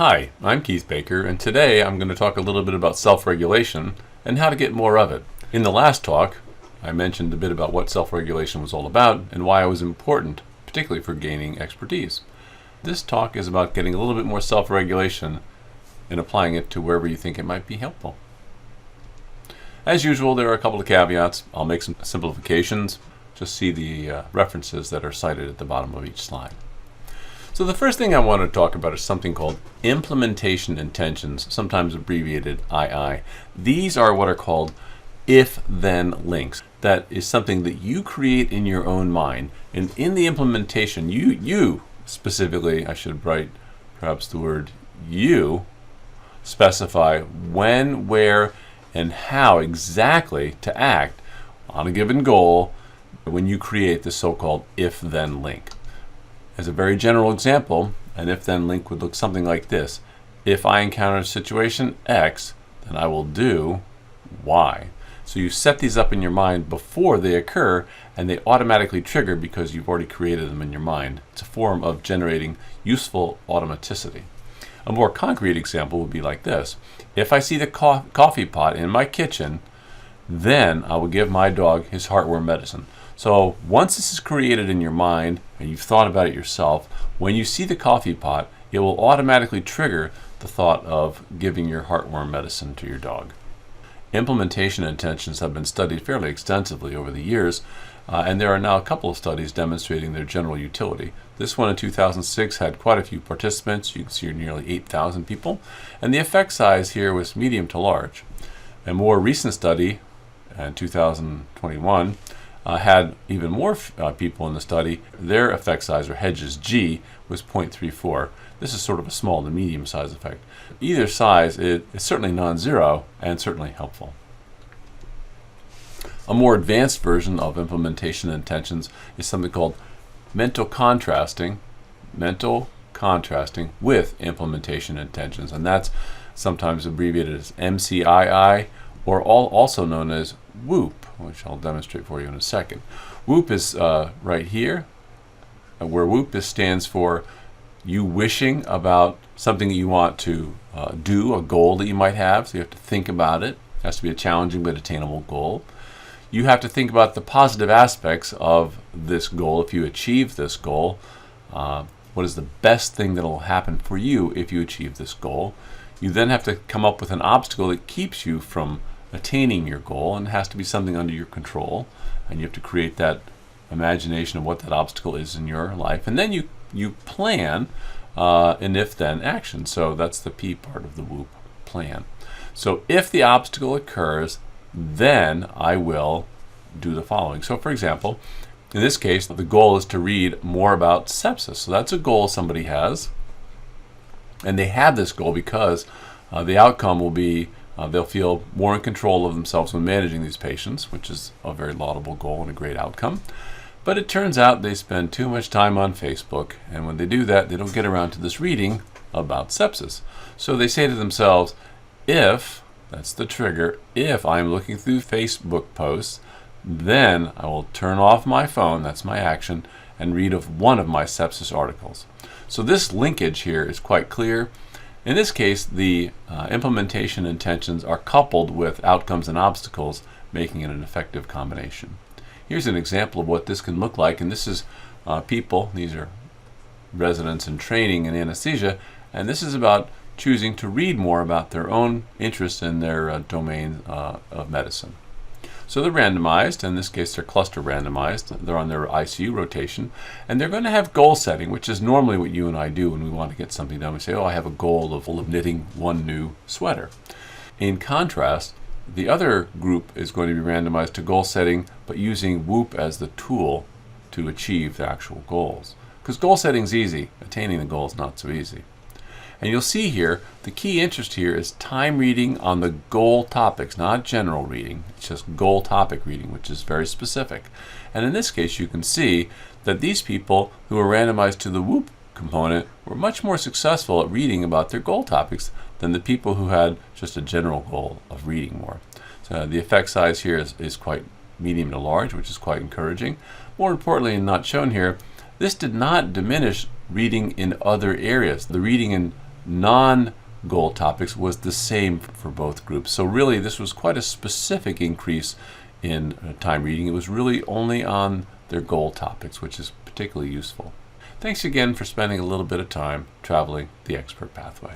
Hi, I'm Keith Baker, and today I'm going to talk a little bit about self-regulation and how to get more of it. In the last talk, I mentioned a bit about what self-regulation was all about and why it was important, particularly for gaining expertise. This talk is about getting a little bit more self-regulation and applying it to wherever you think it might be helpful. As usual, there are a couple of caveats. I'll make some simplifications. Just see the references that are cited at the bottom of each slide. So the first thing I want to talk about is something called implementation intentions, sometimes abbreviated II. These are what are called if-then links. That is something that you create in your own mind. And in the implementation, you specifically, I should write perhaps the word you, specify when, where, and how exactly to act on a given goal when you create the so-called if-then link. As a very general example, an if-then link would look something like this. If I encounter a situation X, then I will do Y. So you set these up in your mind before they occur, and they automatically trigger because you've already created them in your mind. It's a form of generating useful automaticity. A more concrete example would be like this. If I see the coffee pot in my kitchen, then I will give my dog his heartworm medicine. So once this is created in your mind and you've thought about it yourself, when you see the coffee pot, it will automatically trigger the thought of giving your heartworm medicine to your dog. Implementation intentions have been studied fairly extensively over the years, and there are now a couple of studies demonstrating their general utility. This one in 2006 had quite a few participants. You can see nearly 8,000 people, and the effect size here was medium to large. A more recent study in 2021 had even more people in the study. Their effect size, or Hedges G, was 0.34. This is sort of a small to medium size effect. Either size is certainly non-zero and certainly helpful. A more advanced version of implementation intentions is something called mental contrasting with implementation intentions, and that's sometimes abbreviated as MCII, or also known as WHOOP, which I'll demonstrate for you in a second. WHOOP is right here, where WHOOP stands for you wishing about something that you want to do, a goal that you might have. So you have to think about it. It has to be a challenging but attainable goal. You have to think about the positive aspects of this goal. If you achieve this goal, what is the best thing that will happen for you if you achieve this goal? You then have to come up with an obstacle that keeps you from attaining your goal, and it has to be something under your control, and you have to create that imagination of what that obstacle is in your life, and then you plan an if-then action. So that's the P part of the WHOOP, plan. So if the obstacle occurs, then I will do the following. So for example, in this case, the goal is to read more about sepsis. So that's a goal somebody has, and they have this goal because the outcome will be they'll feel more in control of themselves when managing these patients, which is a very laudable goal and a great outcome. But it turns out they spend too much time on Facebook, and when they do that, they don't get around to this reading about sepsis. So they say to themselves, if, that's the trigger, if I'm looking through Facebook posts, then I will turn off my phone, that's my action, and read of one of my sepsis articles. So this linkage here is quite clear. In this case, the implementation intentions are coupled with outcomes and obstacles, making it an effective combination. Here's an example of what this can look like, and this is people, these are residents in training in anesthesia, and this is about choosing to read more about their own interest in their domain of medicine. So they're randomized. In this case, they're cluster randomized. They're on their ICU rotation, and they're going to have goal setting, which is normally what you and I do when we want to get something done. We say, oh, I have a goal of knitting one new sweater. In contrast, the other group is going to be randomized to goal setting, but using WHOOP as the tool to achieve the actual goals. Because goal setting is easy, attaining the goal is not so easy. And you'll see here, the key interest here is time reading on the goal topics, not general reading. It's just goal topic reading, which is very specific. And in this case, you can see that these people who were randomized to the WHOOP component were much more successful at reading about their goal topics than the people who had just a general goal of reading more. So the effect size here is quite medium to large, which is quite encouraging. More importantly, and not shown here, this did not diminish reading in other areas. The reading in non-goal topics was the same for both groups. So really, this was quite a specific increase in time reading. It was really only on their goal topics, which is particularly useful. Thanks again for spending a little bit of time traveling the Expert Pathway.